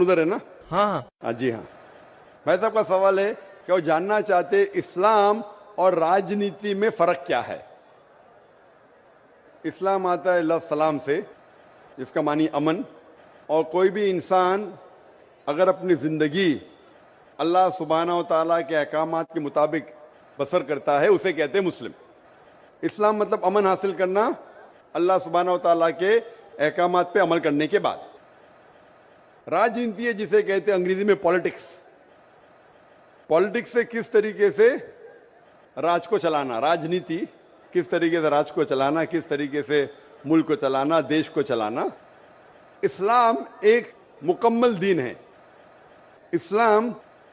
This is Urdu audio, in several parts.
ادھر ہے نا؟ ہاں جی ہاں. بھائی صاحب کا سوال ہے کہ وہ جاننا چاہتے اسلام اور راجنیتی میں فرق کیا ہے. اسلام آتا ہے لفظ سلام سے، جس کا معنی امن، اور کوئی بھی انسان اگر اپنی زندگی اللہ سبحانہ و تعالیٰ کے احکامات کے مطابق بسر کرتا ہے اسے کہتے ہیں مسلم. اسلام مطلب امن حاصل کرنا اللہ سبحانہ و تعالیٰ کے احکامات پہ عمل کرنے کے بعد. راجنیتی ہے جسے کہتے ہیں انگریزی میں پالیٹکس. پالیٹکس سے کس طریقے سے راج کو چلانا، راجنیتی کس طریقے سے راج کو چلانا، کس طریقے سے ملک کو چلانا، دیش کو چلانا. اسلام ایک مکمل دین ہے. اسلام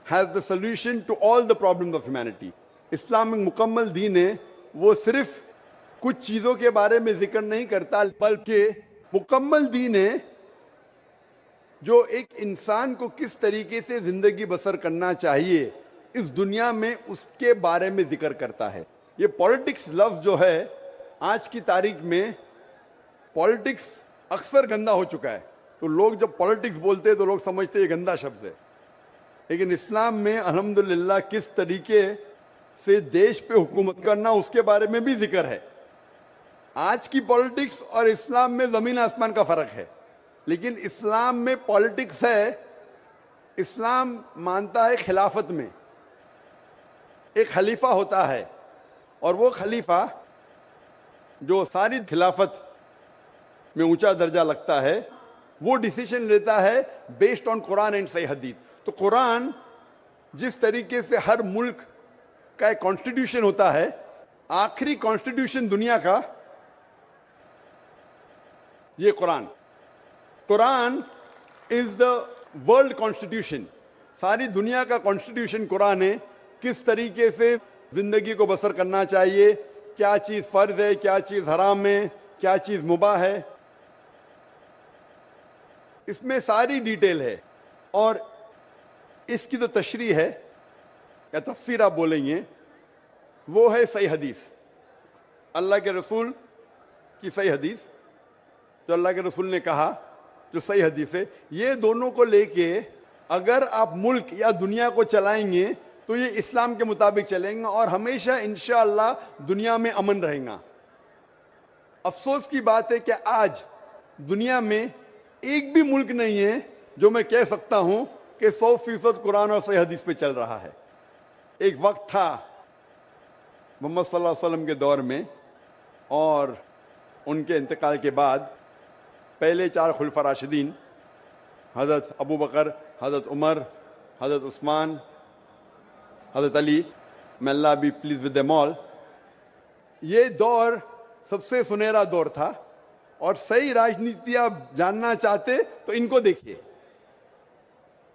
has the solution to all the problems of humanity. اسلام ایک مکمل دین ہے. وہ صرف کچھ چیزوں کے بارے میں ذکر نہیں کرتا بلکہ مکمل دین ہے جو ایک انسان کو کس طریقے سے زندگی بسر کرنا چاہیے اس دنیا میں اس کے بارے میں ذکر کرتا ہے. یہ پالیٹکس لفظ جو ہے آج کی تاریخ میں پالیٹکس اکثر گندا ہو چکا ہے. تو لوگ جب پالیٹکس بولتے ہیں تو لوگ سمجھتے ہیں یہ گندا شبد ہے، لیکن اسلام میں الحمدللہ کس طریقے سے دیش پہ حکومت کرنا اس کے بارے میں بھی ذکر ہے. آج کی پالیٹکس اور اسلام میں زمین آسمان کا فرق ہے، لیکن اسلام میں پالیٹکس ہے. اسلام مانتا ہے خلافت میں ایک خلیفہ ہوتا ہے، اور وہ خلیفہ جو ساری خلافت میں اونچا درجہ لگتا ہے وہ ڈیسیشن لیتا ہے بیسڈ آن قرآن اینڈ صحیح حدیث. تو قرآن جس طریقے سے ہر ملک کا ایک کانسٹیٹیوشن ہوتا ہے، آخری کانسٹیٹیوشن دنیا کا یہ قرآن از دا ورلڈ کانسٹیٹیوشن. ساری دنیا کا کانسٹیٹیوشن قرآن ہے. کس طریقے سے زندگی کو بسر کرنا چاہیے، کیا چیز فرض ہے، کیا چیز حرام ہے، کیا چیز مباح ہے، اس میں ساری ڈیٹیل ہے. اور اس کی جو تشریح ہے یا تفسیر آپ بولیں گے وہ ہے صحیح حدیث. اللہ کے رسول کی صحیح حدیث، جو اللہ کے رسول نے کہا، جو صحیح حدیث ہے. یہ دونوں کو لے کے اگر آپ ملک یا دنیا کو چلائیں گے تو یہ اسلام کے مطابق چلیں گے اور ہمیشہ انشاءاللہ دنیا میں امن رہیں گا. افسوس کی بات ہے کہ آج دنیا میں ایک بھی ملک نہیں ہے جو میں کہہ سکتا ہوں کہ 100% قرآن اور صحیح حدیث پہ چل رہا ہے. ایک وقت تھا محمد صلی اللہ علیہ وسلم کے دور میں اور ان کے انتقال کے بعد پہلے 4 خلفاء راشدین حضرت ابو بکر، حضرت عمر، حضرت عثمان، حضرت علی، may Allah be pleased with them all، یہ دور سب سے سنہرا دور تھا. اور صحیح راجنیتی آپ جاننا چاہتے تو ان کو دیکھیے،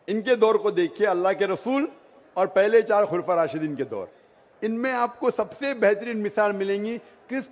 ان کے دور کو دیکھیے، اللہ کے رسول اور پہلے 4 خلفاء راشدین کے دور. ان میں آپ کو سب سے بہترین مثال ملیں گی کس